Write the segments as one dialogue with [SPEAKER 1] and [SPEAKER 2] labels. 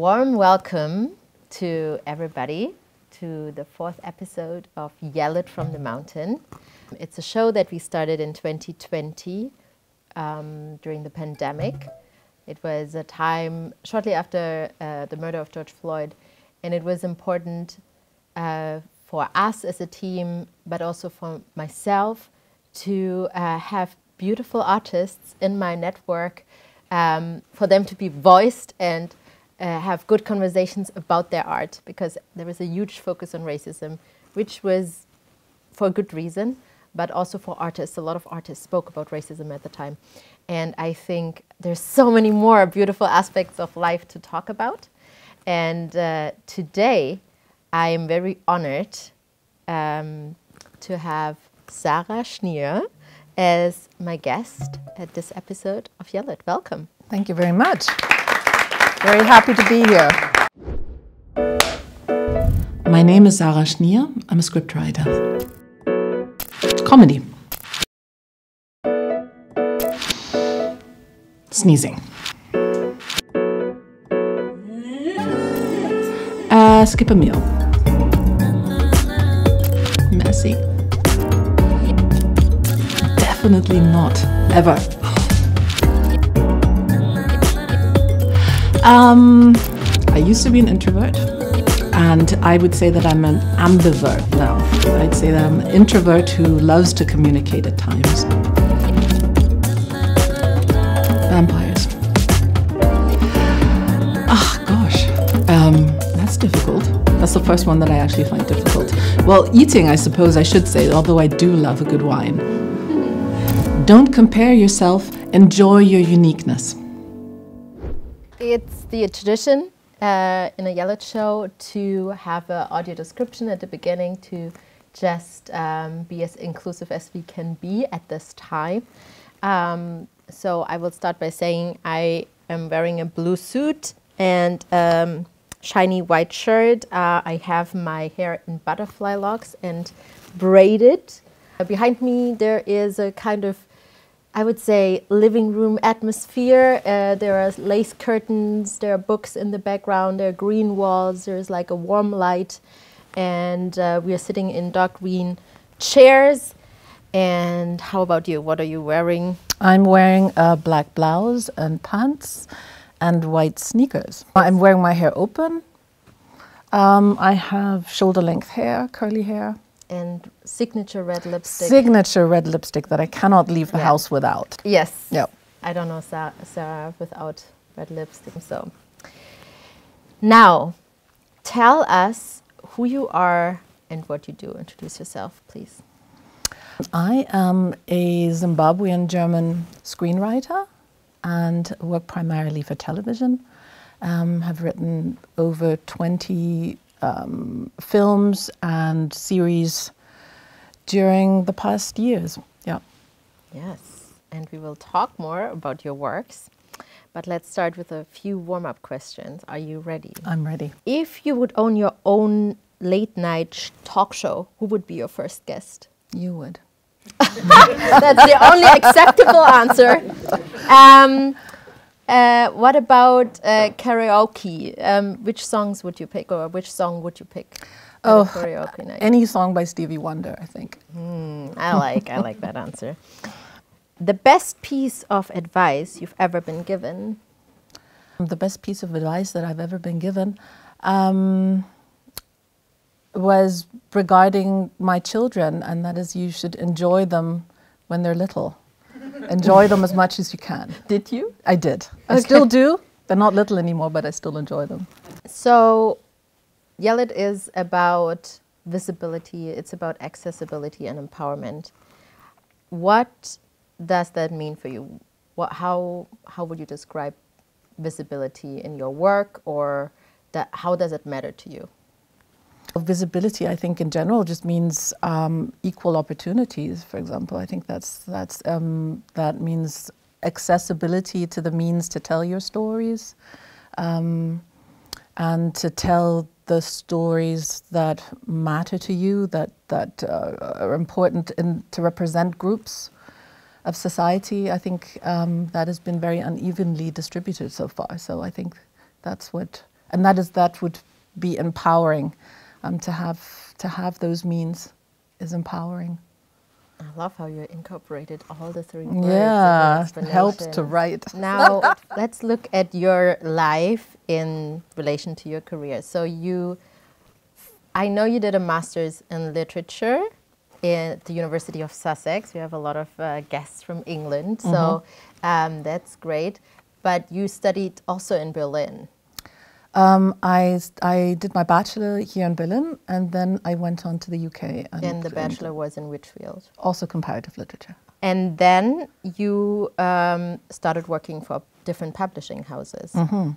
[SPEAKER 1] warm welcome to everybody to the 4th episode of Yell It from the Mountain. It's a show that we started in 2020 during the pandemic. It was a time shortly after the murder of George Floyd, and it was important for us as a team, but also for myself, to have beautiful artists in my network, for them to be voiced and have good conversations about their art, because there was a huge focus on racism, which was for good reason, but also for artists. A lot of artists spoke about racism at the time. And I think there's so many more beautiful aspects of life to talk about. And today, I am very honored to have Sarah Schnier as my guest at this episode of Yell It. Welcome.
[SPEAKER 2] Thank you very much. Very happy to be here. My name is Sarah Schnier. I'm a scriptwriter. Comedy. Sneezing. Skip a meal. Messy. Definitely not. Ever. I used to be an introvert, and I would say that I'm an ambivert now. I'd say that I'm an introvert who loves to communicate at times. Vampires. Ah, gosh. That's difficult. That's the first one that I actually find difficult. Well, eating, I suppose I should say, although I do love a good wine. Don't compare yourself, enjoy your uniqueness.
[SPEAKER 1] It's the tradition in a Yell It show to have an audio description at the beginning to just be as inclusive as we can be at this time. So I will start by saying I am wearing a blue suit and shiny white shirt. I have my hair in butterfly locks and braided. Behind me there is a kind of, I would say, living room atmosphere. There are lace curtains, there are books in the background, there are green walls, there's like a warm light, and we are sitting in dark green chairs. And how about you? What are you wearing?
[SPEAKER 2] I'm wearing a black blouse and pants and white sneakers. I'm wearing my hair open. I have shoulder-length hair, curly hair.
[SPEAKER 1] And signature red lipstick.
[SPEAKER 2] Signature red lipstick that I cannot leave the house without.
[SPEAKER 1] Yes.
[SPEAKER 2] Yep.
[SPEAKER 1] I don't know Sarah without red lipstick. So now, tell us who you are and what you do. Introduce yourself, please.
[SPEAKER 2] I am a Zimbabwean German screenwriter and work primarily for television. Have written over 20 films and series during the past years. Yeah.
[SPEAKER 1] Yes, and we will talk more about your works, but let's start with a few warm-up questions. Are you ready?
[SPEAKER 2] I'm ready.
[SPEAKER 1] If you would own your own late-night talk show, who would be your first guest?
[SPEAKER 2] You would.
[SPEAKER 1] That's the only acceptable answer. What about karaoke? Which songs would you pick, or which song would you pick?
[SPEAKER 2] Oh,
[SPEAKER 1] karaoke night?
[SPEAKER 2] Any song by Stevie Wonder, I think.
[SPEAKER 1] I like that answer. The best piece of advice you've ever been given?
[SPEAKER 2] The best piece of advice that I've ever been given was regarding my children, and that is you should enjoy them when they're little. Enjoy them as much as you can.
[SPEAKER 1] Did you?
[SPEAKER 2] I did. I still do. They're not little anymore, but I still enjoy them.
[SPEAKER 1] So, Yell It is about visibility. It's about accessibility and empowerment. What does that mean for you? How would you describe visibility in your work, or how does it matter to you?
[SPEAKER 2] Visibility, I think, in general, just means equal opportunities. For example, I think that means accessibility to the means to tell your stories, and to tell the stories that matter to you, that are important to represent groups of society. I think that has been very unevenly distributed so far. So I think that's what And that would be empowering. To have those means is empowering.
[SPEAKER 1] I love how you incorporated all the three words.
[SPEAKER 2] Yeah, it helps to write.
[SPEAKER 1] Now, let's look at your life in relation to your career. So I know you did a master's in literature at the University of Sussex. We have a lot of guests from England, so that's great. But you studied also in Berlin.
[SPEAKER 2] I did my bachelor here in Berlin, and then I went on to the UK.
[SPEAKER 1] And the bachelor was in which field?
[SPEAKER 2] Also comparative literature.
[SPEAKER 1] And then you started working for different publishing houses. Do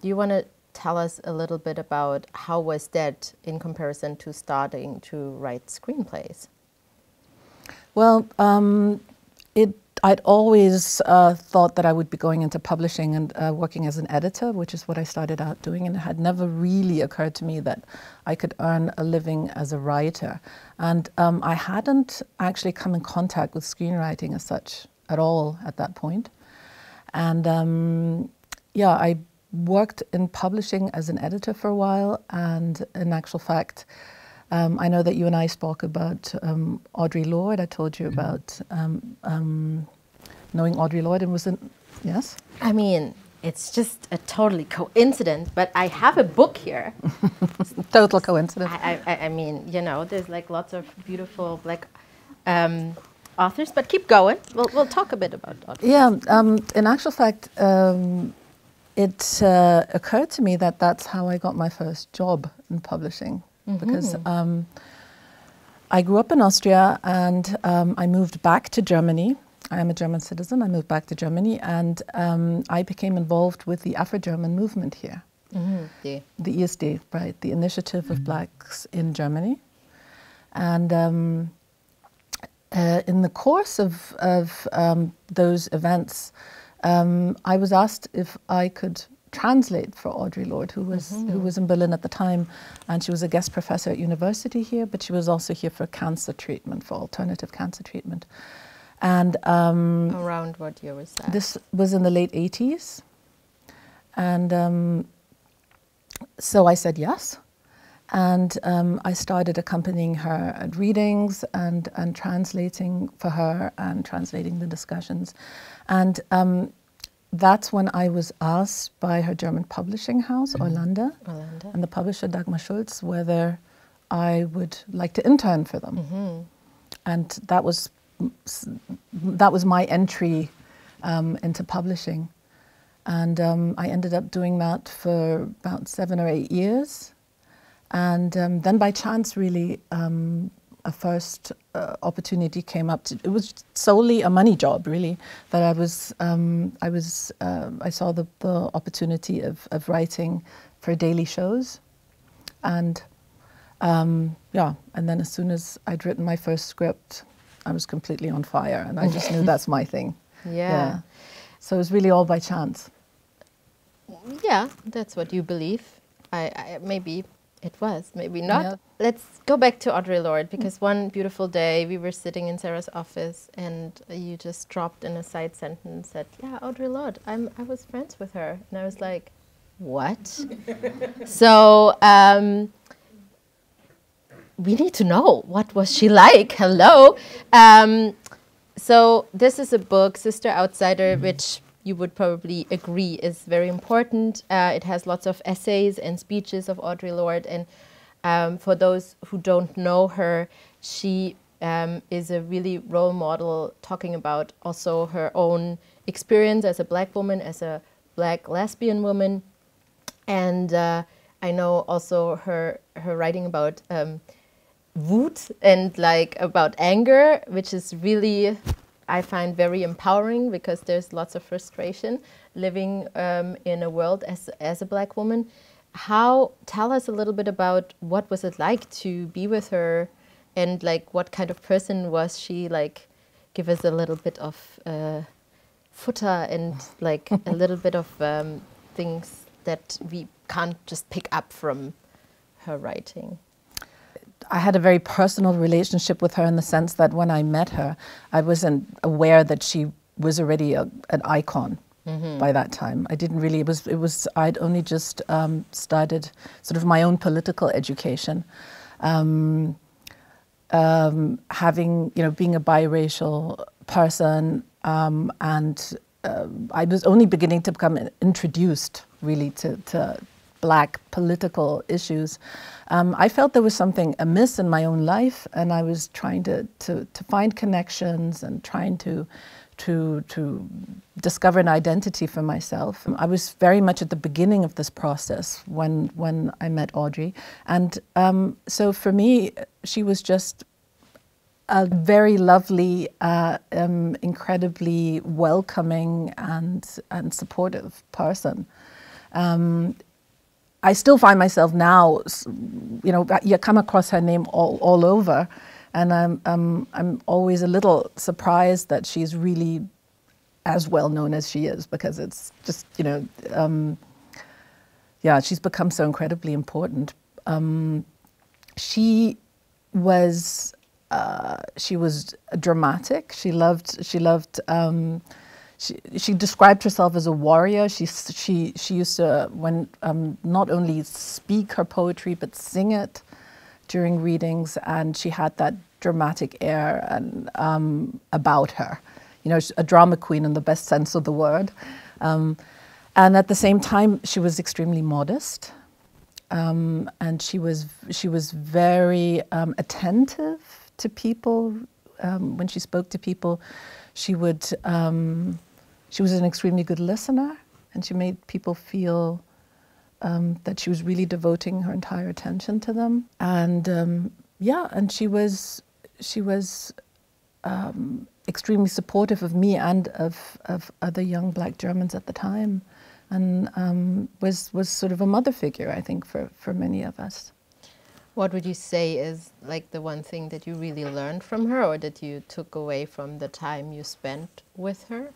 [SPEAKER 1] you want to tell us a little bit about how was that in comparison to starting to write screenplays?
[SPEAKER 2] Well, I'd always thought that I would be going into publishing and working as an editor, which is what I started out doing, and it had never really occurred to me that I could earn a living as a writer. And I hadn't actually come in contact with screenwriting as such at all at that point. And yeah, I worked in publishing as an editor for a while, and in actual fact, I know that you and I spoke about Audre Lorde. I told you about knowing Audre Lorde, and was it, yes?
[SPEAKER 1] I mean, it's just a totally coincidence, but I have a book here.
[SPEAKER 2] Total coincidence.
[SPEAKER 1] I mean, you know, there's like lots of beautiful Black authors, but keep going. We'll talk a bit about Audre.
[SPEAKER 2] Yeah, in actual fact, it occurred to me that that's how I got my first job in publishing. Because I grew up in Austria, and I moved back to Germany. I am a German citizen. I moved back to Germany, and I became involved with the Afro-German movement here. The ESD, right, the Initiative of Blacks in Germany. And in the course of those events, I was asked if I could translate for Audre Lorde, who was in Berlin at the time, and she was a guest professor at university here, but she was also here for cancer treatment, for alternative cancer treatment. And
[SPEAKER 1] around what year was that?
[SPEAKER 2] This was in the late 80s, and so I said yes, and I started accompanying her at readings and translating for her and translating the discussions, and that's when I was asked by her German publishing house, Orlando, and the publisher Dagmar Schulz, whether I would like to intern for them. And that was my entry into publishing. And I ended up doing that for about 7 or 8 years. And then by chance, really, a first opportunity came up. It was solely a money job, really. That I saw the opportunity of writing for daily shows, and yeah. And then as soon as I'd written my first script, I was completely on fire, and I just knew that's my thing. Yeah. So it was really all by chance.
[SPEAKER 1] Yeah, that's what you believe. I maybe. It was, maybe not.
[SPEAKER 2] Yeah.
[SPEAKER 1] Let's go back to Audre Lorde, because one beautiful day we were sitting in Sarah's office, and you just dropped in a side sentence that, yeah, Audre Lorde, I was friends with her. And I was like, what? So we need to know, what was she like? Hello. So this is a book, Sister Outsider, which you would probably agree is very important. It has lots of essays and speeches of Audre Lorde, and for those who don't know her, she is a really role model, talking about also her own experience as a Black woman, as a Black lesbian woman, and I know also her writing about Wut and like about anger, which is really, I find, very empowering, because there's lots of frustration living in a world as a Black woman. Tell us a little bit about what was it like to be with her, and like what kind of person was she? Like, give us a little bit of footer and like a little bit of things that we can't just pick up from her writing.
[SPEAKER 2] I had a very personal relationship with her, in the sense that when I met her, I wasn't aware that she was already an icon by that time. I didn't really, I'd only just started sort of my own political education. Having, being a biracial person, and I was only beginning to become introduced really to Black political issues. I felt there was something amiss in my own life, and I was trying to find connections and trying to discover an identity for myself. I was very much at the beginning of this process when I met Audre, and so for me, she was just a very lovely, incredibly welcoming and supportive person. I still find myself now, you come across her name all over, and I'm always a little surprised that she's really as well known as she is, because it's just, she's become so incredibly important. She was dramatic. She described herself as a warrior. She used to not only speak her poetry but sing it during readings, and she had that dramatic air and about her. A drama queen in the best sense of the word. And at the same time, she was extremely modest, and she was very attentive to people. When she spoke to people, she was an extremely good listener, and she made people feel that she was really devoting her entire attention to them. And and she was extremely supportive of me and of other young Black Germans at the time, and was sort of a mother figure, I think, for many of us.
[SPEAKER 1] What would you say is like the one thing that you really learned from her, or that you took away from the time you spent with her?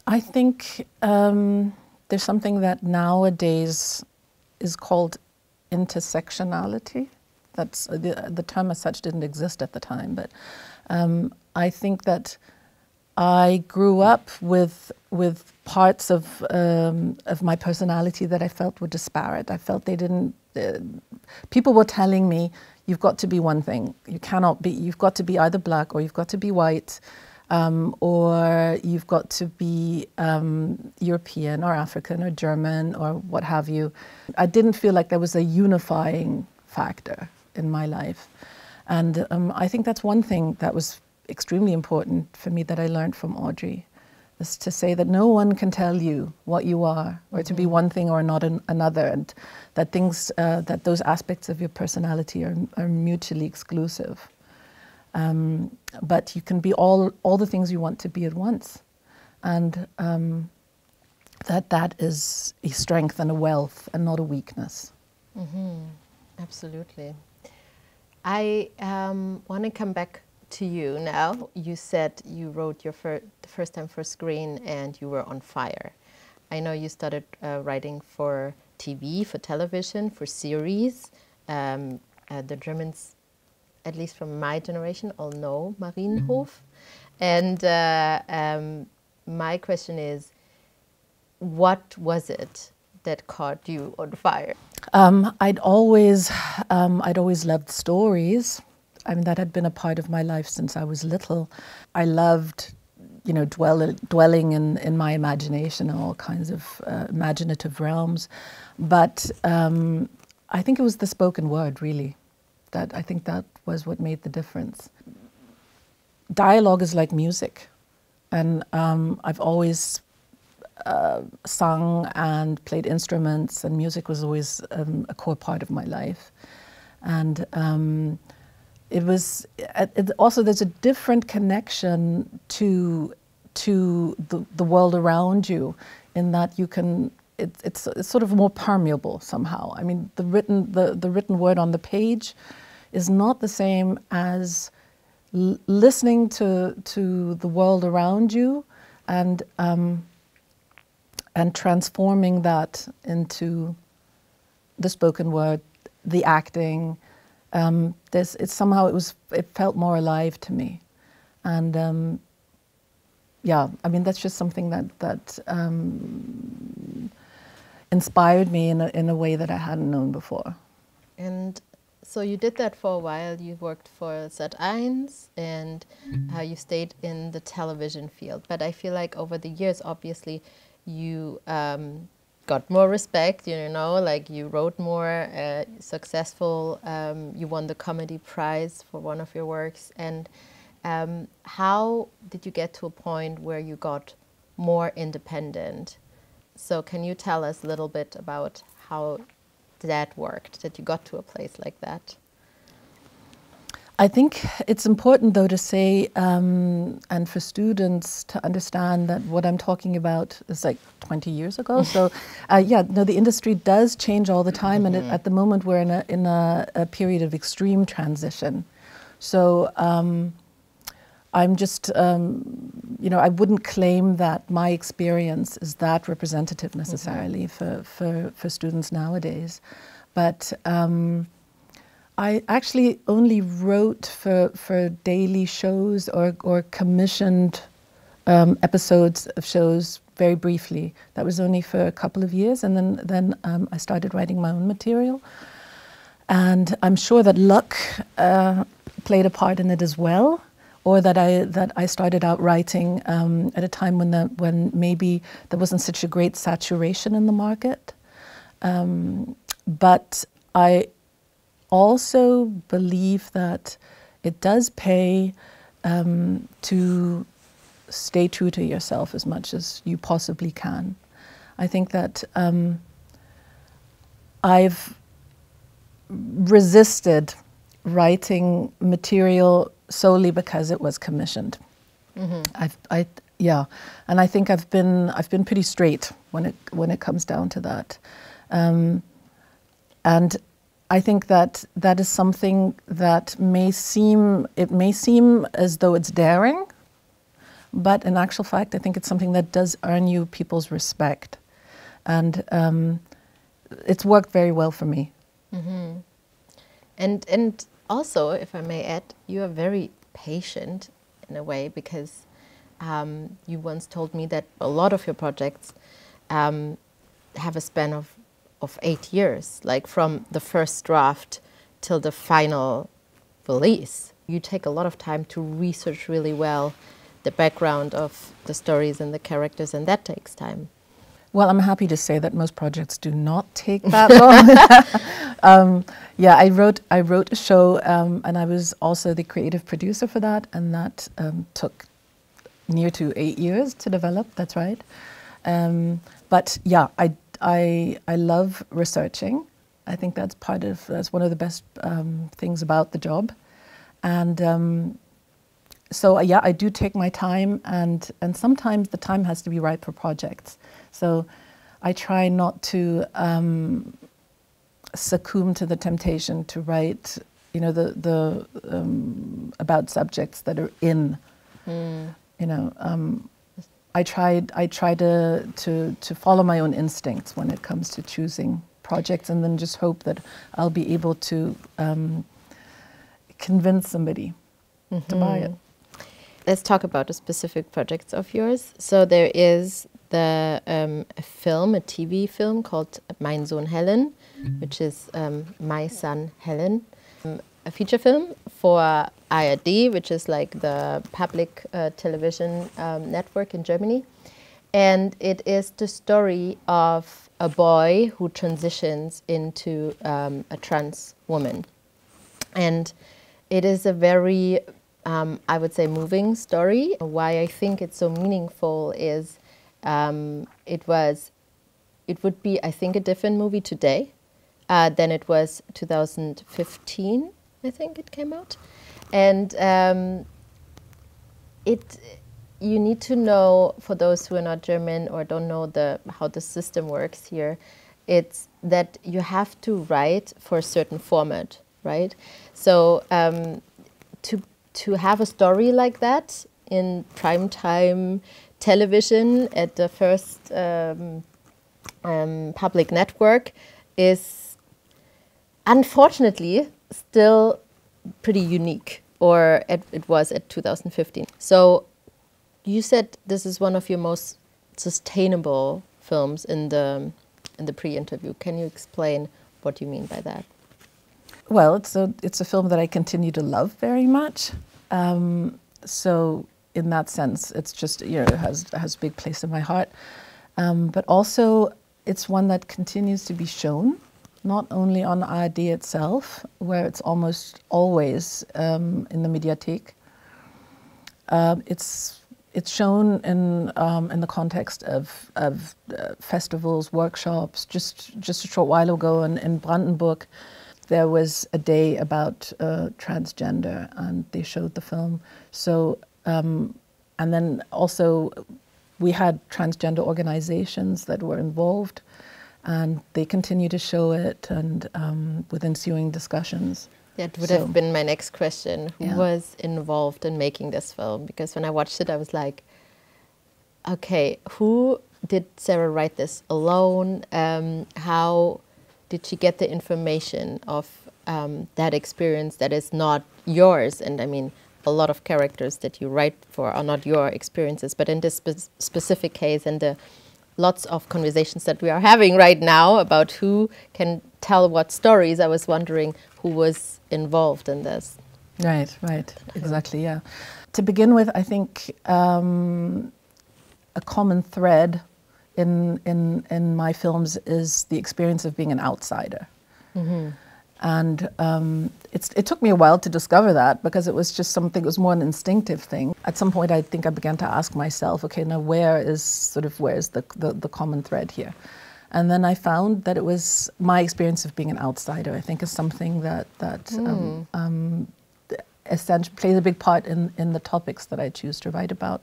[SPEAKER 2] I think there's something that nowadays is called intersectionality. That's the term as such didn't exist at the time, but I think that I grew up with parts of my personality that I felt were disparate. I felt they didn't. People were telling me, "You've got to be one thing. You cannot be. You've got to be either Black, or you've got to be white, or you've got to be European or African or German or what have you." I didn't feel like there was a unifying factor in my life, and I think that's one thing that was extremely important for me that I learned from Audre, is to say that no one can tell you what you are, or to be one thing or not another, and that that those aspects of your personality are mutually exclusive. But you can be all the things you want to be at once, and that is a strength and a wealth and not a weakness.
[SPEAKER 1] Absolutely. I want to come back to you now. You said you wrote your the first time for screen and you were on fire. I know you started writing for TV, for television, for series. The Germans, at least from my generation, all know Marienhof. And my question is, what was it that caught you on fire?
[SPEAKER 2] I'd always loved stories. I mean, that had been a part of my life since I was little. I loved, dwelling in my imagination in all kinds of imaginative realms. But I think it was the spoken word, really. I think that was what made the difference. Dialogue is like music. And I've always sung and played instruments, and music was always a core part of my life. And also there's a different connection to the world around you, in that you can, it's sort of more permeable somehow. I mean, the written word on the page is not the same as listening to the world around you and transforming that into the spoken word, the acting. It felt more alive to me, and yeah, I mean, that's just something that inspired me in a way that I hadn't known before.
[SPEAKER 1] And so you did that for a while. You worked for eins, and you stayed in the television field. But I feel like over the years, obviously, you got more respect, you know, like you wrote more, successful, you won the comedy prize for one of your works. And how did you get to a point where you got more independent? So can you tell us a little bit about how that worked, that you got to a place like that?
[SPEAKER 2] I think it's important, though, to say, and for students to understand that what I'm talking about is like 20 years ago. So, yeah, no, the industry does change all the time, and at the moment we're in a period of extreme transition. So, I'm just, you know, I wouldn't claim that my experience is that representative necessarily for students nowadays, but. I actually only wrote for daily shows or commissioned episodes of shows very briefly. That was only for a couple of years, and then I started writing my own material. And I'm sure that luck played a part in it as well, or that I started out writing at a time when maybe there wasn't such a great saturation in the market. But I also believe that it does pay to stay true to yourself as much as you possibly can. I think that I've resisted writing material solely because it was commissioned. Yeah, and I think I've been pretty straight when it comes down to that, and I think that is something that may seem as though it's daring, but in actual fact, I think it's something that does earn you people's respect, and it's worked very well for me.
[SPEAKER 1] And also, if I may add, you are very patient in a way, because you once told me that a lot of your projects have a span of 8 years, like from the first draft till the final release. You take a lot of time to research really well the background of the stories and the characters, and that takes time.
[SPEAKER 2] Well, I'm happy to say that most projects do not take that long. Yeah, I wrote a show, and I was also the creative producer for that, and that took near to 8 years to develop. That's right. But yeah, I love researching. I think that's one of the best things about the job, and so yeah, I do take my time, and sometimes the time has to be right for projects. So I try not to succumb to the temptation to write, you know, the about subjects that are in, you know. I try to follow my own instincts when it comes to choosing projects, and then just hope that I'll be able to convince somebody to buy it.
[SPEAKER 1] Let's talk about the specific projects of yours. So there is a TV film called Mein Sohn Helen, which is My Son Helen. A feature film for ARD, which is like the public television network in Germany. And it is the story of a boy who transitions into a trans woman. And it is a very, I would say, moving story. Why I think it's so meaningful is it would be, I think, a different movie today than it was 2015. I think it came out, and you need to know, for those who are not German or don't know how the system works here, it's that you have to write for a certain format, right? So to have a story like that in primetime television at the first public network is unfortunately still pretty unique, or it was at 2015. So You said this is one of your most sustainable films in the pre-interview. Can you explain what you mean by that?
[SPEAKER 2] Well, it's a film that I continue to love very much. So in that sense, it's just, you know, it has a big place in my heart. But also, it's one that continues to be shown, not only on ARD itself, where it's almost always in the Mediathek. It's shown in the context of festivals, workshops. Just a short while ago in Brandenburg, there was a day about transgender, and they showed the film. So, and then also we had transgender organizations that were involved, and they continue to show it, and with ensuing discussions.
[SPEAKER 1] That would have been my next question. Who was involved in making this film? Because when I watched it, I was like, okay, who did Sarah write this alone? How did she get the information of that experience that is not yours? And I mean, a lot of characters that you write for are not your experiences, but in this specific case, and the lots of conversations that we are having right now about who can tell what stories, I was wondering who was involved in this.
[SPEAKER 2] Right, exactly, yeah. To begin with, I think a common thread in my films is the experience of being an outsider. Mm-hmm. And it took me a while to discover that, because it was just something, it was more an instinctive thing. At some point, I think I began to ask myself, okay, now where's the common thread here? And then I found that it was my experience of being an outsider, I think, is something that essentially plays a big part in the topics that I choose to write about.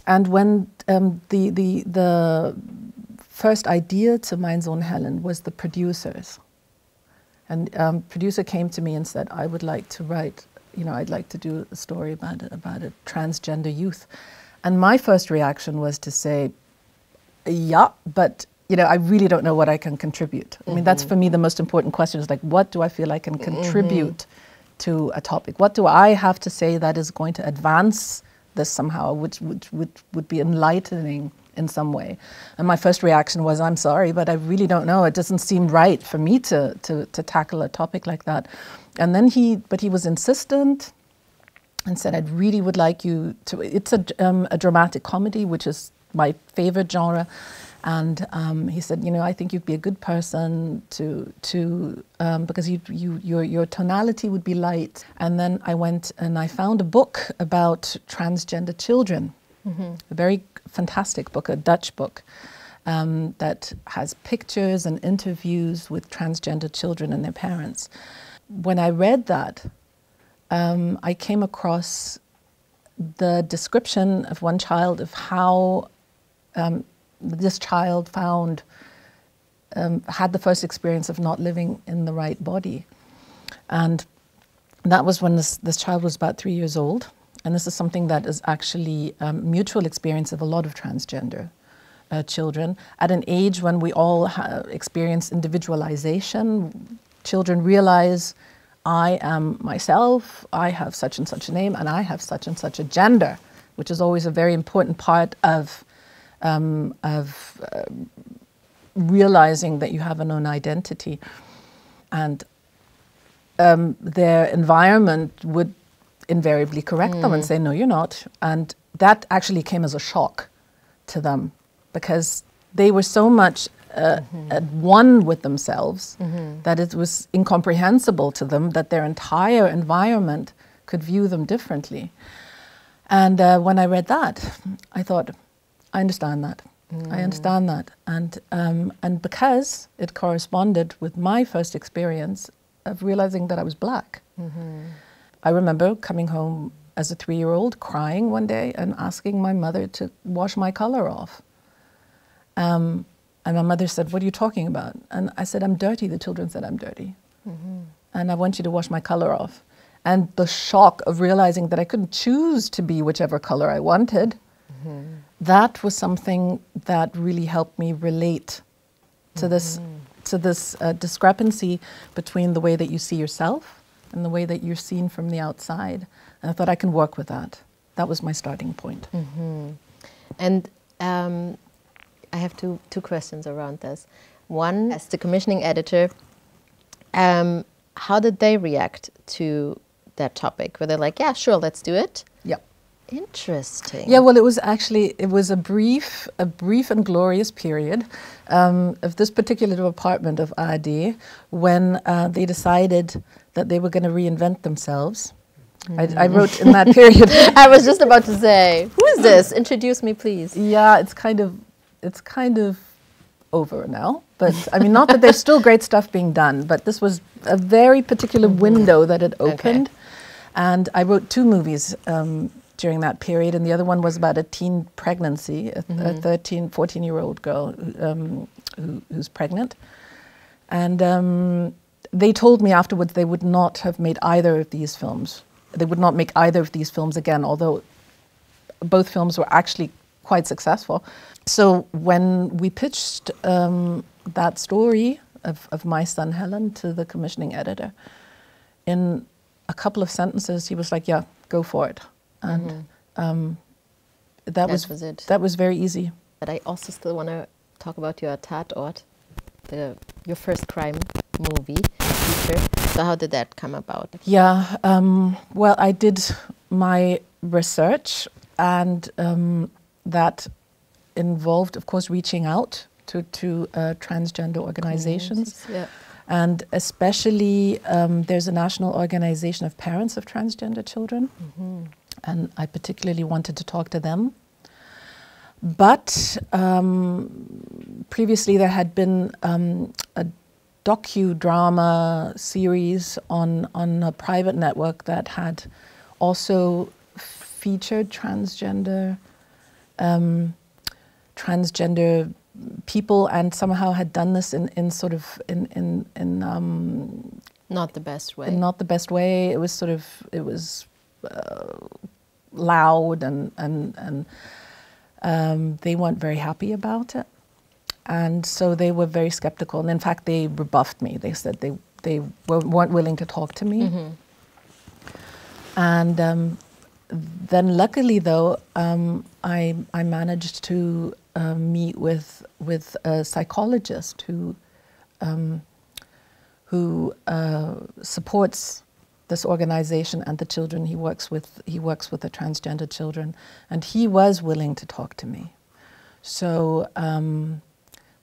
[SPEAKER 2] And when the first idea to Mein Sohn Helen was the producers. And producer came to me and said, I would like to write, you know, I'd like to do a story about a transgender youth. And my first reaction was to say, yeah, but, you know, I really don't know what I can contribute. I mean, that's for me the most important question, is like, what do I feel I can contribute to a topic? What do I have to say that is going to advance this somehow, which would be enlightening in some way? And my first reaction was, I'm sorry, but I really don't know. It doesn't seem right for me to tackle a topic like that. And then he was insistent and said, I really would like you to, it's a dramatic comedy, which is my favorite genre. And he said, you know, I think you'd be a good person because your tonality would be light. And then I went and I found a book about transgender children, a very fantastic book, a Dutch book, that has pictures and interviews with transgender children and their parents. When I read that, I came across the description of one child of how this child had the first experience of not living in the right body. And that was when this child was about 3 years old. And this is something that is actually mutual experience of a lot of transgender children. At an age when we all experience individualization, children realize, I am myself, I have such and such a name, and I have such and such a gender, which is always a very important part of realizing that you have a known identity. And their environment would invariably correct them and say, no, you're not. And that actually came as a shock to them, because they were so much at one with themselves that it was incomprehensible to them that their entire environment could view them differently. And when I read that, I thought, I understand that. I understand that. And because it corresponded with my first experience of realizing that I was black. I remember coming home as a 3-year-old, crying one day and asking my mother to wash my color off. And my mother said, what are you talking about? And I said, I'm dirty. The children said, I'm dirty. And I want you to wash my color off. And the shock of realizing that I couldn't choose to be whichever color I wanted, that was something that really helped me relate to this discrepancy between the way that you see yourself and the way that you're seen from the outside. And I thought I can work with that. that was my starting point.
[SPEAKER 1] And I have two questions around this. One, as the commissioning editor, how did they react to that topic? Were they like, yeah, sure, let's do it?
[SPEAKER 2] Yeah.
[SPEAKER 1] Interesting.
[SPEAKER 2] Yeah, well, it was a brief and glorious period of this particular department of AD when they decided that they were going to reinvent themselves. I wrote in that period.
[SPEAKER 1] I was just about to say, who is this? Introduce me, please.
[SPEAKER 2] Yeah, it's kind of over now. But I mean, not that there's still great stuff being done, but this was a very particular window that had opened. Okay. And I wrote 2 movies during that period, and the other one was about a teen pregnancy, a 13, 14-year-old girl who's pregnant. And they told me afterwards they would not have made either of these films. They would not make either of these films again, although both films were actually quite successful. So when we pitched that story of my son Helen to the commissioning editor, in a couple of sentences he was like, yeah, go for it. And that was it. That was very easy.
[SPEAKER 1] But I also still want to talk about your Tatort, your first crime movie feature. So how did that come about?
[SPEAKER 2] Yeah, well, I did my research, and that involved, of course, reaching out to transgender organizations. Yeah. And especially, there's a national organization of parents of transgender children. And I particularly wanted to talk to them. But previously there had been a docudrama series on a private network that had also featured transgender people, and somehow had done this in sort of in
[SPEAKER 1] not the best way.
[SPEAKER 2] Not the best way. It was loud, and they weren't very happy about it, and so they were very skeptical. And in fact, they rebuffed me. They said they weren't willing to talk to me. And then, luckily, though, I managed to meet with a psychologist who supports this organization and the children he works with. He works with the transgender children, and he was willing to talk to me. So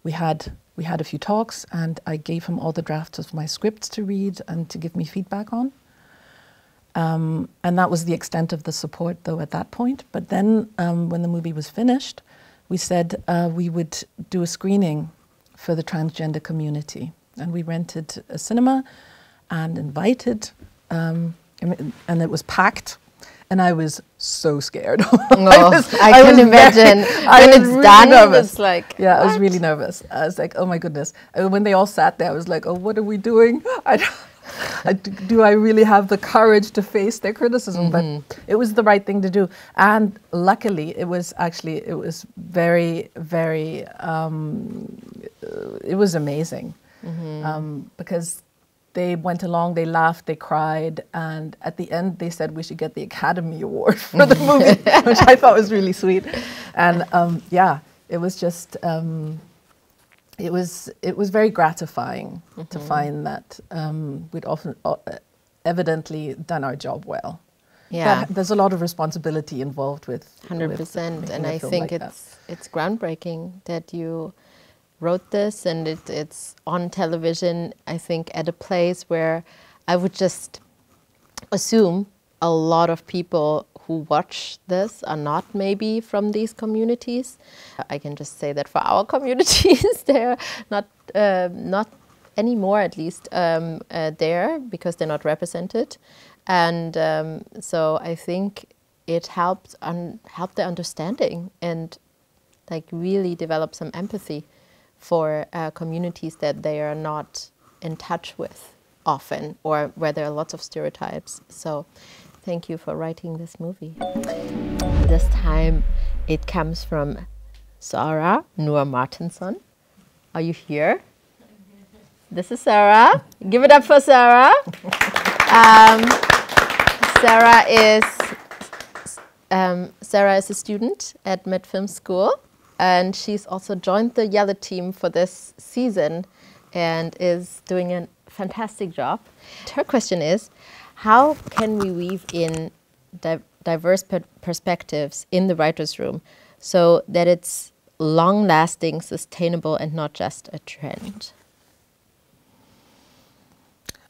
[SPEAKER 2] we had a few talks, and I gave him all the drafts of my scripts to read and to give me feedback on. And that was the extent of the support, though, at that point. But then, when the movie was finished, we said we would do a screening for the transgender community. And we rented a cinema and invited, and it was packed. And I was so scared.
[SPEAKER 1] I can imagine. When it's really done,
[SPEAKER 2] nervous.
[SPEAKER 1] It's like,
[SPEAKER 2] yeah,
[SPEAKER 1] what?
[SPEAKER 2] I was really nervous. I was like, oh my goodness. And when they all sat there, I was like, oh, what are we doing? Do I really have the courage to face their criticism? But it was the right thing to do. And luckily, it was very, very, it was amazing. Because they went along, they laughed, they cried, and at the end they said we should get the Academy Award for the movie, which I thought was really sweet. And yeah, it was just, it was very gratifying to find that we'd often evidently done our job well.
[SPEAKER 1] Yeah,
[SPEAKER 2] but there's a lot of responsibility involved with
[SPEAKER 1] 100%, and I think it's groundbreaking that you wrote this, and it's on television, I think, at a place where I would just assume a lot of people who watch this are not maybe from these communities. I can just say that for our communities, they're not anymore, at least, there, because they're not represented. And so I think it helped their understanding and like really develop some empathy for communities that they are not in touch with often, or where there are lots of stereotypes. So thank you for writing this movie. This time it comes from Sarah Noor Martinsson. Are you here? This is Sarah. Give it up for Sarah. Sarah is Sarah is a student at Med Film School, and she's also joined the Yellow team for this season and is doing a fantastic job. Her question is, how can we weave in diverse perspectives in the writer's room so that it's long-lasting, sustainable, and not just a trend?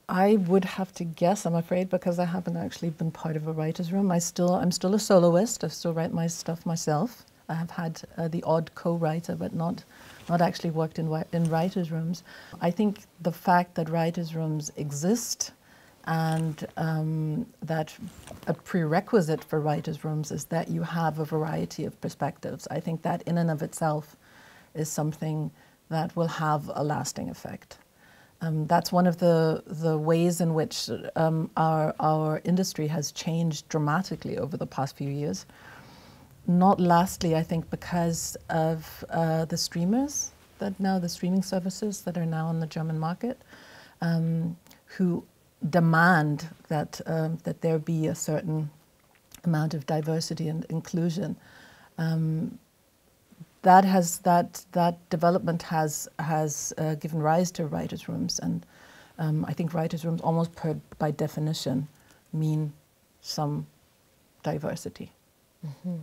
[SPEAKER 2] I would have to guess, I'm afraid, because I haven't actually been part of a writer's room. I'm still a soloist. I still write my stuff myself. I have had the odd co-writer, but not actually worked in writers' rooms. I think the fact that writers' rooms exist and that a prerequisite for writers' rooms is that you have a variety of perspectives. I think that in and of itself is something that will have a lasting effect. That's one of the ways in which our industry has changed dramatically over the past few years. Not lastly, I think, because of the streamers, the streaming services that are now on the German market, who demand that there be a certain amount of diversity and inclusion. That development has given rise to writers' rooms, and I think writers' rooms almost by definition mean some diversity.
[SPEAKER 1] Mm-hmm.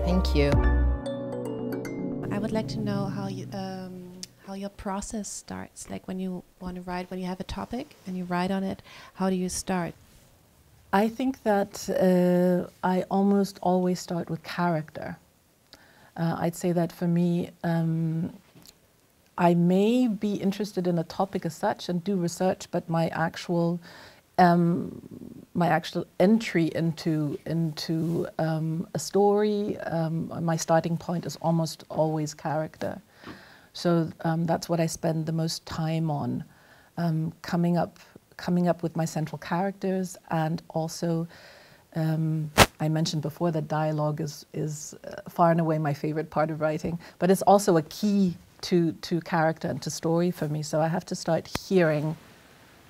[SPEAKER 1] Thank you.
[SPEAKER 3] I would like to know how your process starts. Like when you want to write, when you have a topic and you write on it, how do you start?
[SPEAKER 2] I think that I almost always start with character. I'd say that for me, I may be interested in a topic as such and do research, but my actual entry into a story, my starting point is almost always character. So that's what I spend the most time on, coming up with my central characters, and also I mentioned before that dialogue is far and away my favorite part of writing, but it's also a key to character and to story for me. So I have to start hearing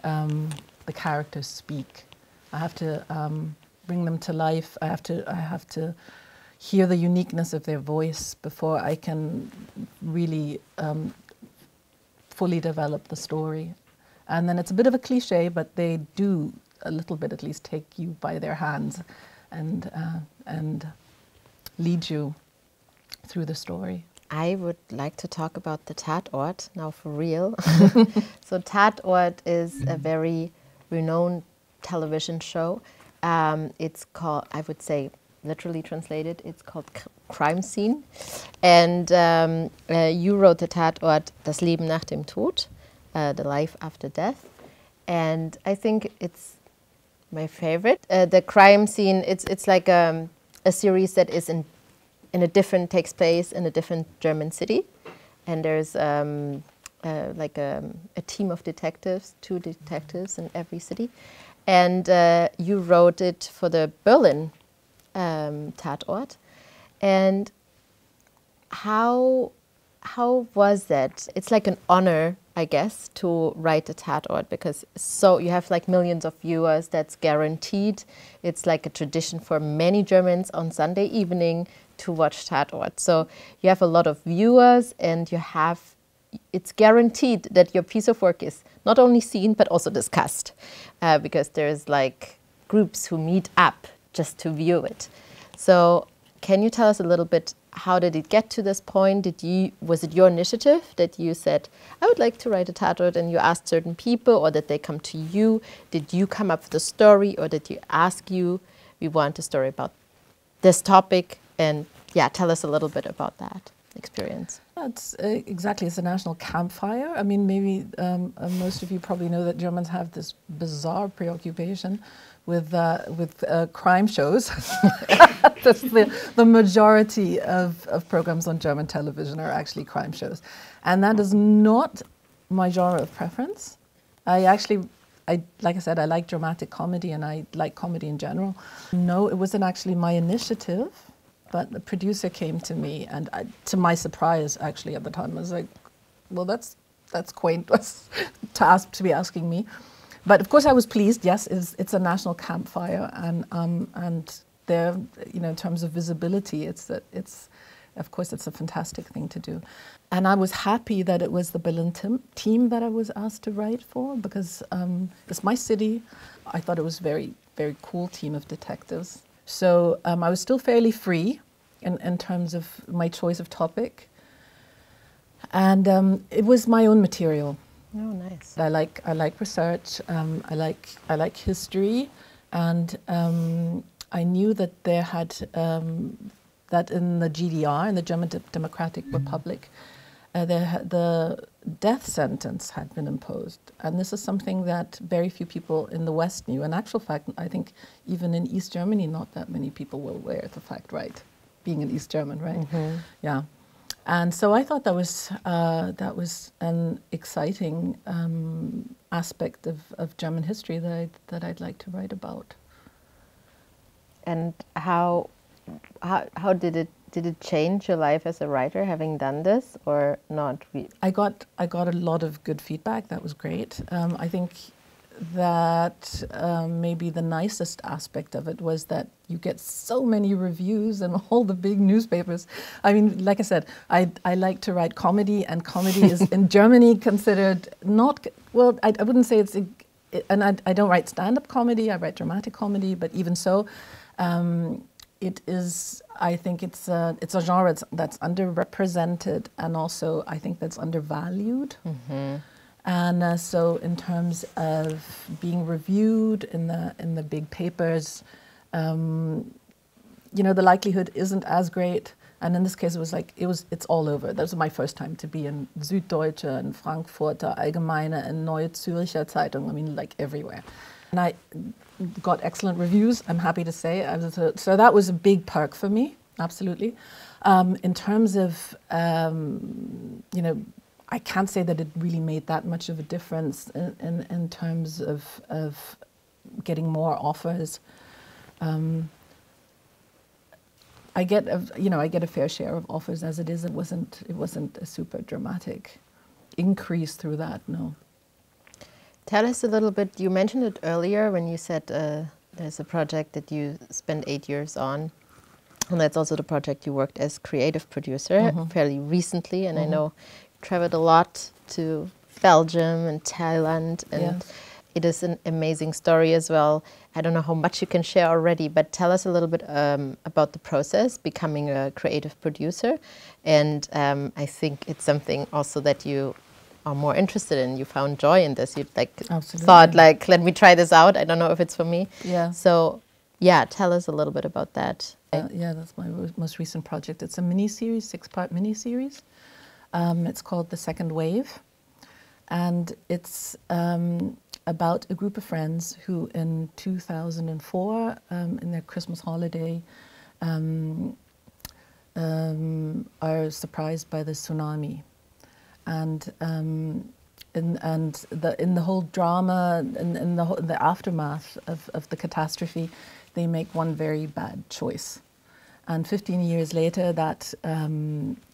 [SPEAKER 2] the characters speak. I have to bring them to life. I have to hear the uniqueness of their voice before I can really fully develop the story. And then it's a bit of a cliche, but they do a little bit at least take you by their hands and lead you through the story.
[SPEAKER 1] I would like to talk about the Tatort now for real. So Tatort is a very renowned television show. It's called, I would say, literally translated, it's called Crime Scene. And you wrote the Tatort, Das Leben nach dem Tod, the life after death. And I think it's my favorite. The Crime Scene, it's like a series that is takes place in a different German city. And there's like a team of detectives, 2 detectives in every city. And you wrote it for the Berlin Tatort. And how was that? It's like an honor, I guess, to write a Tatort, because so you have like millions of viewers, that's guaranteed. It's like a tradition for many Germans on Sunday evening to watch Tatort. So you have a lot of viewers, and it's guaranteed that your piece of work is not only seen but also discussed, because there's like groups who meet up just to view it. So can you tell us a little bit, how did it get to this point? Was it your initiative that you said, I would like to write a Tatort, and you asked certain people, or did they come to you? Did you come up with a story, or did you ask we want a story about this topic? And yeah, tell us a little bit about that experience.
[SPEAKER 2] That's exactly, it's a national campfire. I mean, maybe most of you probably know that Germans have this bizarre preoccupation with crime shows. That's the majority of programs on German television are actually crime shows. And that is not my genre of preference. Like I said, I like dramatic comedy, and I like comedy in general. No, it wasn't actually my initiative, but the producer came to me, and to my surprise, actually, at the time, I was like, well, that's quaint to be asking me. But of course I was pleased. Yes, it's a national campfire, and there, you know, in terms of visibility, of course, it's a fantastic thing to do. And I was happy that it was the Berlin team that I was asked to write for, because it's my city. I thought it was a very, very cool team of detectives. So I was still fairly free in terms of my choice of topic. And it was my own material.
[SPEAKER 1] Oh, nice.
[SPEAKER 2] I like research. I like history, and I knew that there had that in the GDR, in the German Democratic Republic, the death sentence had been imposed, and this is something that very few people in the West knew. In actual fact, I think even in East Germany, not that many people were aware of the fact, right? Being an East German, right? Mm-hmm. Yeah. And so I thought that was an exciting aspect of German history that I'd like to write about.
[SPEAKER 1] And how did it change your life as a writer, having done this, or not?
[SPEAKER 2] I got a lot of good feedback. That was great. I think that maybe the nicest aspect of it was that you get so many reviews in all the big newspapers. I mean, like I said, I like to write comedy, and comedy is in Germany considered not, well, I wouldn't say it's, and I don't write stand-up comedy, I write dramatic comedy, but even so, it is, I think it's a genre that's underrepresented, and also I think that's undervalued. Mm-hmm. And so in terms of being reviewed in the big papers, you know, the likelihood isn't as great. And in this case, it's all over. That was my first time to be in Süddeutsche and Frankfurter Allgemeine and Neue Zürcher Zeitung. I mean, like everywhere. And I got excellent reviews, I'm happy to say. So that was a big perk for me, absolutely. In terms of, you know, I can't say that it really made that much of a difference in terms of getting more offers. I get a fair share of offers as it is. It wasn't a super dramatic increase through that, no.
[SPEAKER 1] Tell us a little bit, you mentioned it earlier when you said there's a project that you spent 8 years on, and that's also the project you worked as creative producer fairly recently, and I know you traveled a lot to Belgium and Thailand, and it is an amazing story as well. I don't know how much you can share already, but tell us a little bit about the process, becoming a creative producer, and I think it's something also that you are more interested in. You found joy in this. You thought like, let me try this out. I don't know if it's for me.
[SPEAKER 2] Yeah.
[SPEAKER 1] So, yeah, tell us a little bit about that.
[SPEAKER 2] Yeah, that's my most recent project. It's a mini-series, 6-part mini-series. It's called The Second Wave, and it's about a group of friends who, in 2004, in their Christmas holiday, are surprised by the tsunami. And in the whole drama, in the aftermath of the catastrophe, they make one very bad choice. And 15 years later, that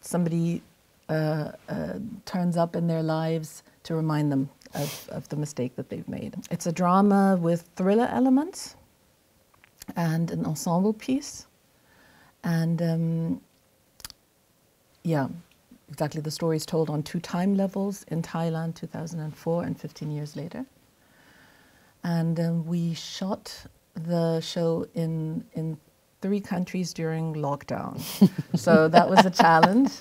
[SPEAKER 2] somebody turns up in their lives to remind them of the mistake that they've made. It's a drama with thriller elements and an ensemble piece. And yeah. Exactly, the story is told on 2 time levels, in Thailand, 2004, and 15 years later. And we shot the show in 3 countries during lockdown. So that was a challenge.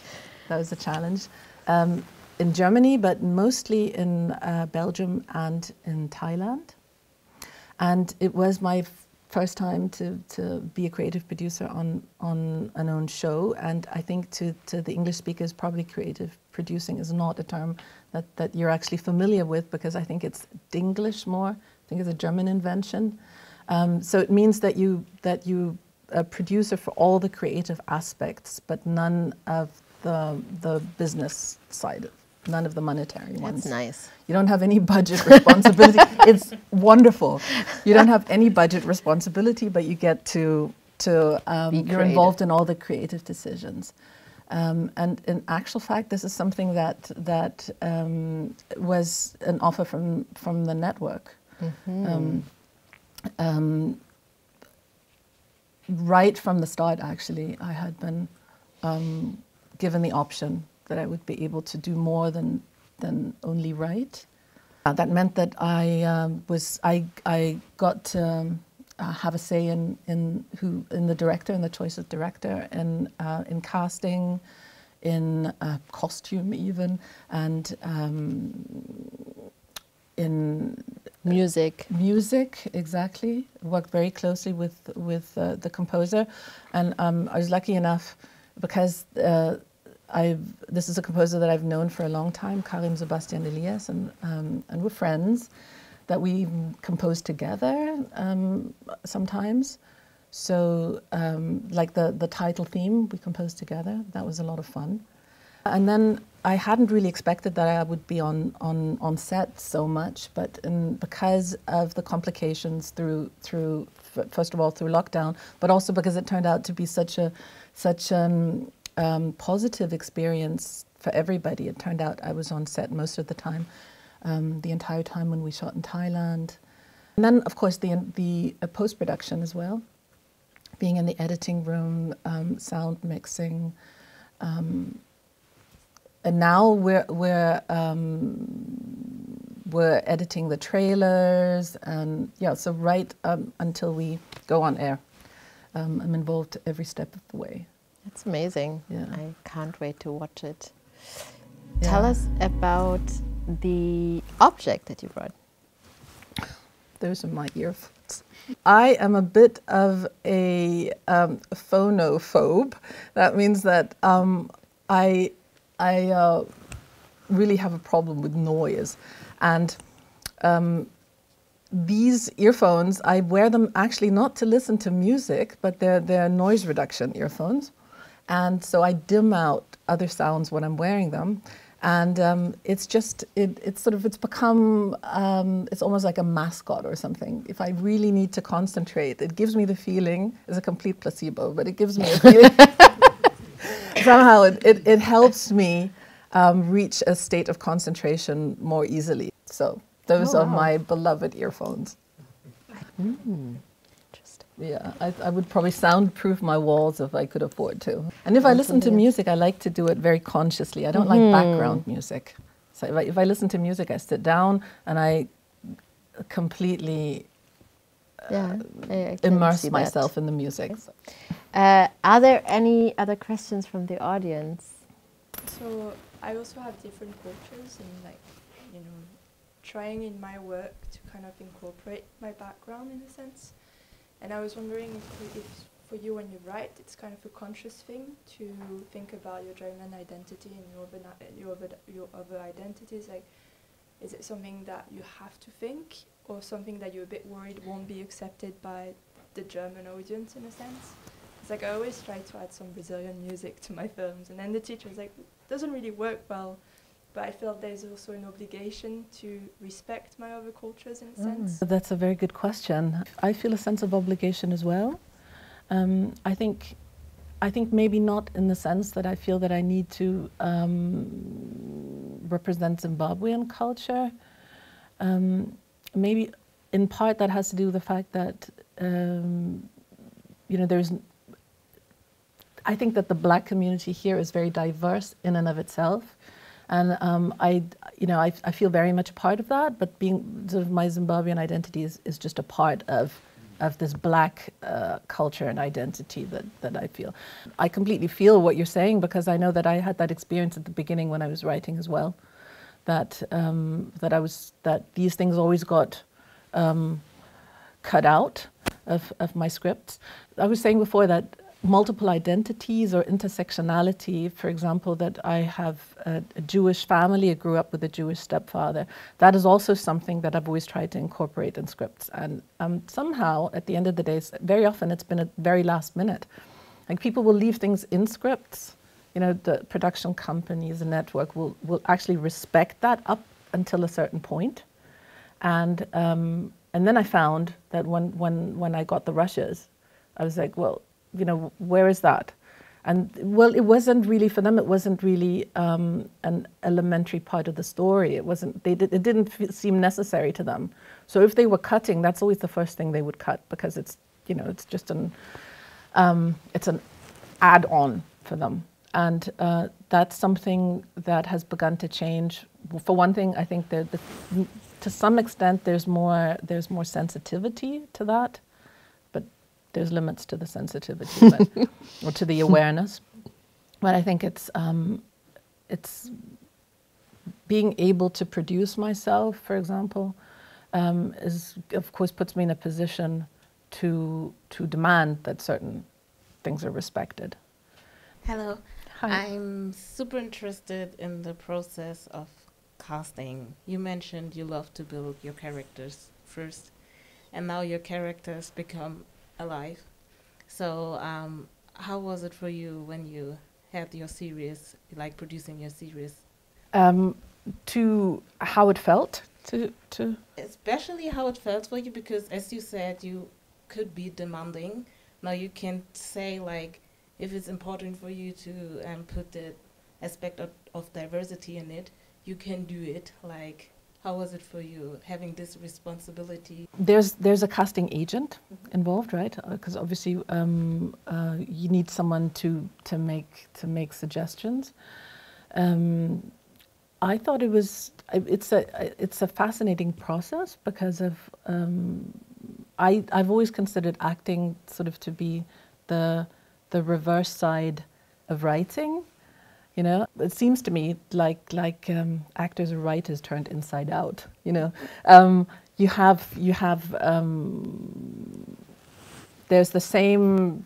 [SPEAKER 2] That was a challenge. In Germany, but mostly in Belgium and in Thailand. And it was my first time to be a creative producer on an own show, and I think to the English speakers, probably creative producing is not a term that you're actually familiar with, because I think it's Dinglish more. I think it's a German invention. So it means that you a producer for all the creative aspects, but none of the business side, none of the monetary ones.
[SPEAKER 1] That's nice.
[SPEAKER 2] You don't have any budget responsibility. It's wonderful. You don't have any budget responsibility, but you get to you're involved in all the creative decisions. And in actual fact, this is something that was an offer from the network. right from the start, actually, I had been given the option that I would be able to do more than only write. That meant that I got to have a say in the director, in the choice of director, in casting, in costume even, and in music, exactly. Worked very closely with the composer, and I was lucky enough because this is a composer that I've known for a long time, Karim Sebastian Elias, and we're friends, that we compose together sometimes. So like the title theme, we composed together. That was a lot of fun. And then I hadn't really expected that I would be on set so much, but because of the complications through first of all through lockdown, but also because it turned out to be such positive experience for everybody. It turned out I was on set most of the time, the entire time when we shot in Thailand. And then, of course, the post-production as well, being in the editing room, sound mixing. And now we're editing the trailers, and yeah, so right until we go on air, I'm involved every step of the way.
[SPEAKER 1] That's amazing.
[SPEAKER 2] Yeah.
[SPEAKER 1] I can't wait to watch it.
[SPEAKER 2] Yeah.
[SPEAKER 1] Tell us about the object that you brought.
[SPEAKER 2] Those are my earphones. I am a bit of a phonophobe. That means that I really have a problem with noise. And these earphones, I wear them actually not to listen to music, but they're noise reduction earphones. And so I dim out other sounds when I'm wearing them. And it's become, it's almost like a mascot or something. If I really need to concentrate, it gives me the feeling, it's a complete placebo, but it gives me a feeling. Somehow it helps me reach a state of concentration more easily. So those are my beloved earphones.
[SPEAKER 1] Interesting.
[SPEAKER 2] Yeah, I would probably soundproof my walls if I could afford to. And if I listen to music, I like to do it very consciously. I don't like background music. So if I listen to music, I sit down and I completely
[SPEAKER 1] I
[SPEAKER 2] immerse myself in the music.
[SPEAKER 1] Yes. Are there any other questions from the audience?
[SPEAKER 4] So I also have different cultures, and like, you know, trying in my work to kind of incorporate my background in a sense. And I was wondering if for you when you write, it's kind of a conscious thing to think about your German identity and your other identities. Like, is it something that you have to think, or something that you're a bit worried won't be accepted by the German audience in a sense? It's like I always try to add some Brazilian music to my films, and then the teacher's like, it doesn't really work well. But I feel there's also an obligation to respect my other cultures in a sense.
[SPEAKER 2] That's a very good question. I feel a sense of obligation as well. I think maybe not in the sense that I feel that I need to represent Zimbabwean culture. Maybe in part that has to do with the fact that you know, I think that the Black community here is very diverse in and of itself. And I feel very much a part of that, but being sort of my Zimbabwean identity is just a part of this Black culture and identity that I feel. I completely feel what you're saying, because I know that I had that experience at the beginning when I was writing as well, that these things always got cut out of my scripts. I was saying before that multiple identities or intersectionality, for example, that I have a Jewish family, I grew up with a Jewish stepfather. That is also something that I've always tried to incorporate in scripts. And somehow, at the end of the day, very often it's been at very last minute. Like, people will leave things in scripts. You know, the production companies, the network will actually respect that up until a certain point. And then I found that when I got the rushes, I was like, well, you know, where is that? And well, it wasn't really, for them, it wasn't really an elementary part of the story. It wasn't, it didn't seem necessary to them. So if they were cutting, that's always the first thing they would cut, because it's, you know, it's just It's an add-on for them. And that's something that has begun to change. For one thing, I think that to some extent there's more sensitivity to that, but there's limits to the sensitivity, or to the awareness. But I think it's being able to produce myself, for example, is, of course, puts me in a position to demand that certain things are respected.
[SPEAKER 5] Hello.
[SPEAKER 2] Hi.
[SPEAKER 5] I'm super interested in the process of casting. You mentioned you love to build your characters first, and now your characters become alive. So how was it for you when you had your series, like producing your series?
[SPEAKER 2] To how it felt to
[SPEAKER 5] Especially how it felt for you, because as you said, you could be demanding. Now you can say, like, if it's important for you to put the aspect of diversity in it, you can do it. Like, how was it for you having this responsibility?
[SPEAKER 2] There's a casting agent involved, right? Because obviously you need someone to make suggestions. I thought it's a fascinating process because of I've always considered acting sort of to be the reverse side of writing. You know, it seems to me like actors or writers turned inside out. You know, you have there's the same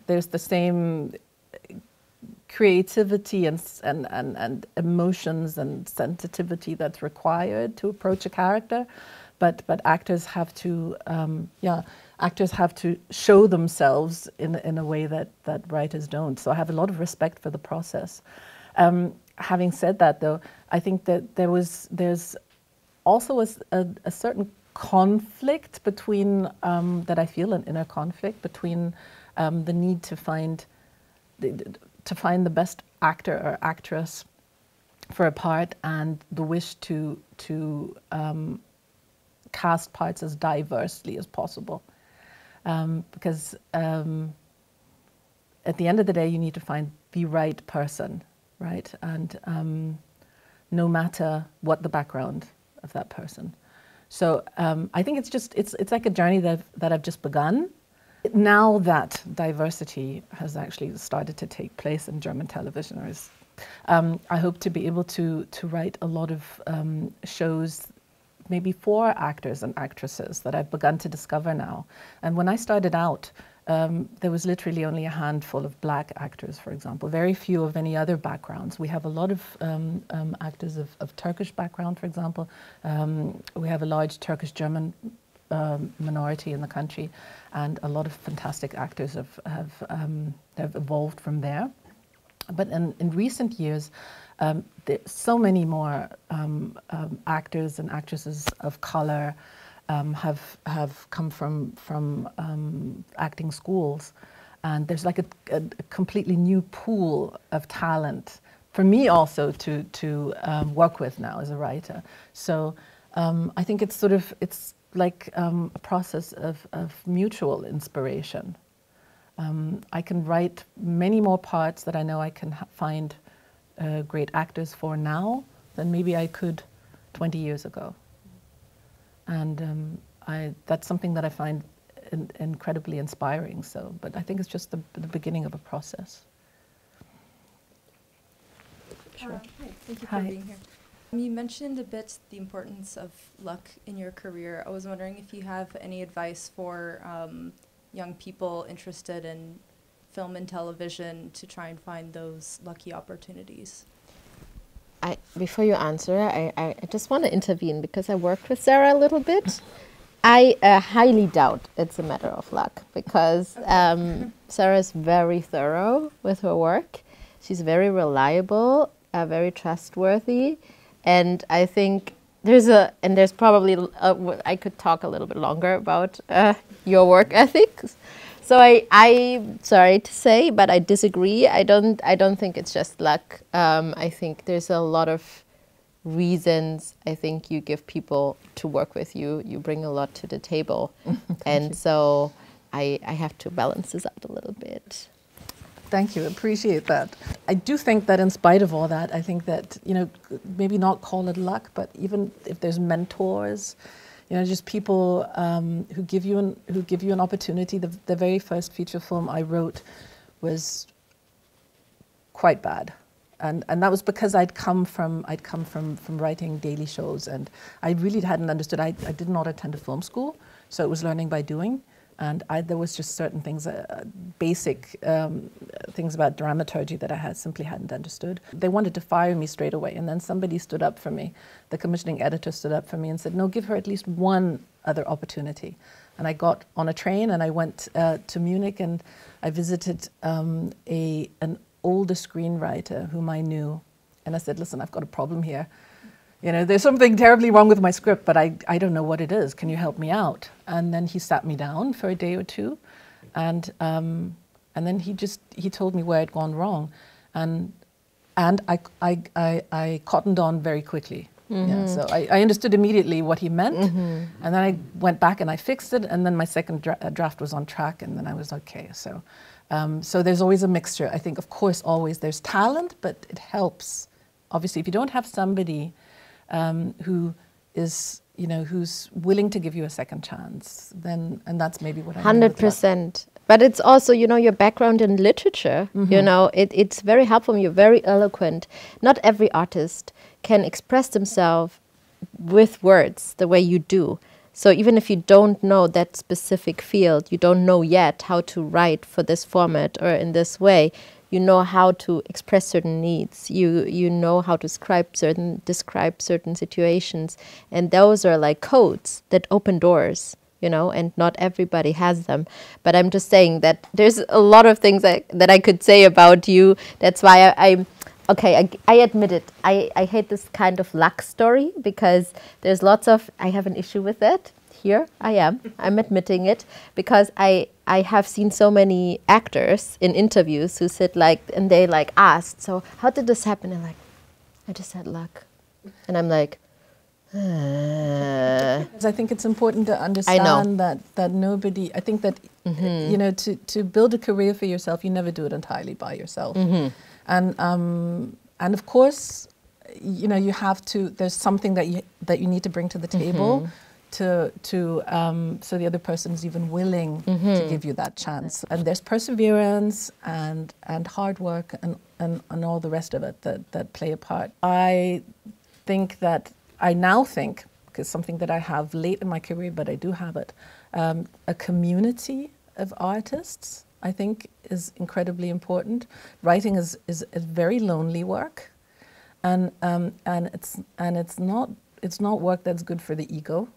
[SPEAKER 2] creativity and emotions and sensitivity that's required to approach a character, but actors have to show themselves in a way that writers don't. So I have a lot of respect for the process. Having said that, though, I think that there's also a certain conflict between that I feel, an inner conflict between the need to find the best actor or actress for a part and the wish to cast parts as diversely as possible, because at the end of the day you need to find the right person, right? And no matter what the background of that person. So I think it's like a journey that I've just begun. Now that diversity has actually started to take place in German television, I hope to be able to write a lot of shows maybe for actors and actresses that I've begun to discover now. And when I started out, there was literally only a handful of black actors, for example, very few of any other backgrounds. We have a lot of actors of Turkish background, for example. We have a large Turkish-German minority in the country, and a lot of fantastic actors have evolved from there. But in recent years, there's so many more actors and actresses of color have come from acting schools, and there's like a completely new pool of talent for me also to work with now as a writer. So I think it's like a process of mutual inspiration. I can write many more parts that I know I can find great actors for now than maybe I could 20 years ago. And that's something that I find incredibly inspiring. So, but I think it's just the beginning of a process.
[SPEAKER 4] Sure. Hi, thank you
[SPEAKER 2] Hi.
[SPEAKER 4] for being here. You mentioned a bit the importance of luck in your career. I was wondering if you have any advice for young people interested in film and television to try and find those lucky opportunities.
[SPEAKER 1] Before you answer, I just want to intervene because I worked with Sarah a little bit. I highly doubt it's a matter of luck because Sarah's very thorough with her work. She's very reliable, very trustworthy. And I think there's probably, I could talk a little bit longer about your work ethics. So I'm sorry to say, but I disagree. I don't think it's just luck. I think there's a lot of reasons I think you give people to work with you. You bring a lot to the table. And so I have to balance this out a little bit. it.
[SPEAKER 2] Thank you, appreciate that. I do think that in spite of all that, I think that, you know, maybe not call it luck, but even if there's mentors, you know, just people who give you an opportunity. The very first feature film I wrote was quite bad. And that was because I'd come from writing daily shows, and I really hadn't understood. I did not attend a film school, so it was learning by doing. And there was just certain things, basic things about dramaturgy that I simply hadn't understood. They wanted to fire me straight away, and then somebody stood up for me. The commissioning editor stood up for me and said, no, give her at least one other opportunity. And I got on a train and I went to Munich, and I visited an older screenwriter whom I knew. And I said, listen, I've got a problem here. You know, there's something terribly wrong with my script, but I don't know what it is. Can you help me out? And then he sat me down for a day or two, and then he told me where I'd gone wrong, and I cottoned on very quickly. Mm-hmm. Yeah, so I understood immediately what he meant, mm-hmm. and then I went back and I fixed it, and then my second draft was on track, and then I was okay. So, so there's always a mixture. I think, of course, always there's talent, but it helps. Obviously, if you don't have somebody who is, you know, who's willing to give you a second chance, then, and that's maybe what I
[SPEAKER 1] 100%. But it's also, you know, your background in literature, mm-hmm. you know, it's very helpful. You're very eloquent. Not every artist can express themselves with words the way you do. So even if you don't know that specific field, you don't know yet how to write for this format or in this way, you know how to express certain needs. You know how to describe certain situations, and those are like codes that open doors, you know, and not everybody has them. But I'm just saying that there's a lot of things that I could say about you. That's why I admit it. I hate this kind of luck story, because there's I have an issue with it. Here I'm admitting it, because I have seen so many actors in interviews who sit and they asked, so how did this happen? And I just had luck. And I'm like,
[SPEAKER 2] I think it's important to understand that nobody, I think that, mm-hmm. you know, to build a career for yourself, you never do it entirely by yourself. Mm-hmm. And of course, you know, you have to, there's something that you need to bring to the table. Mm-hmm. So the other person is even willing mm-hmm. to give you that chance. And there's perseverance and hard work and all the rest of it that play a part. I now think, because something that I have late in my career, but I do have it, a community of artists, I think, is incredibly important. Writing is a very lonely work, and it's not work that's good for the ego.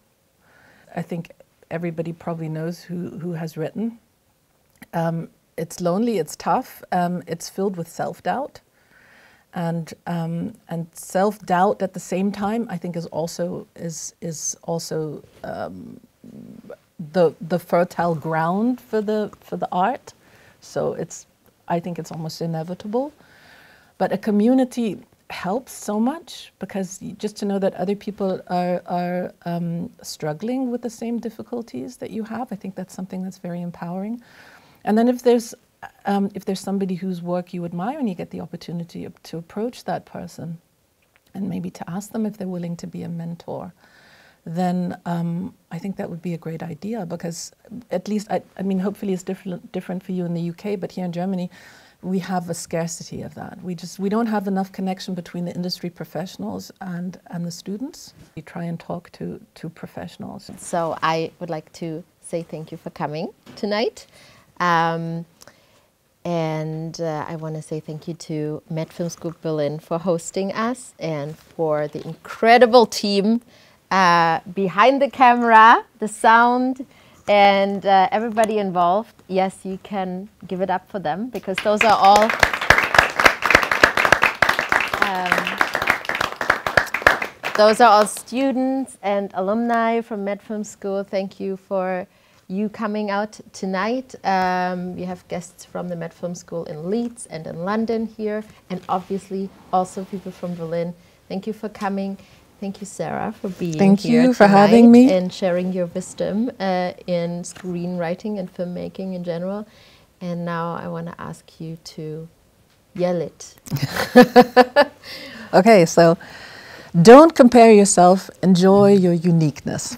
[SPEAKER 2] I think everybody probably knows who has written. It's lonely, it's tough, it's filled with self-doubt. And self-doubt at the same time, I think, is also the fertile ground for the art. So I think it's almost inevitable. But a community helps so much, because just to know that other people are struggling with the same difficulties that you have, I think that's something that's very empowering. And then if there's somebody whose work you admire and you get the opportunity to approach that person and maybe to ask them if they're willing to be a mentor, then I think that would be a great idea, because at least, I mean, hopefully it's different for you in the UK, but here in Germany, we have a scarcity of that. We don't have enough connection between the industry professionals and the students. We try and talk to professionals.
[SPEAKER 1] So I would like to say thank you for coming tonight. And I want to say thank you to Med Film School Berlin for hosting us, and for the incredible team behind the camera, the sound, and everybody involved. Yes, you can give it up for them, because those are all students and alumni from Med Film School. Thank you for you coming out tonight. We have guests from the Med Film School in Leeds and in London here, and obviously also people from Berlin. Thank you for coming. Thank you, Sarah, for being here.
[SPEAKER 2] Thank you for having me
[SPEAKER 1] and sharing your wisdom in screenwriting and filmmaking in general. And now I want to ask you to yell it.
[SPEAKER 2] Okay, so don't compare yourself, enjoy your uniqueness.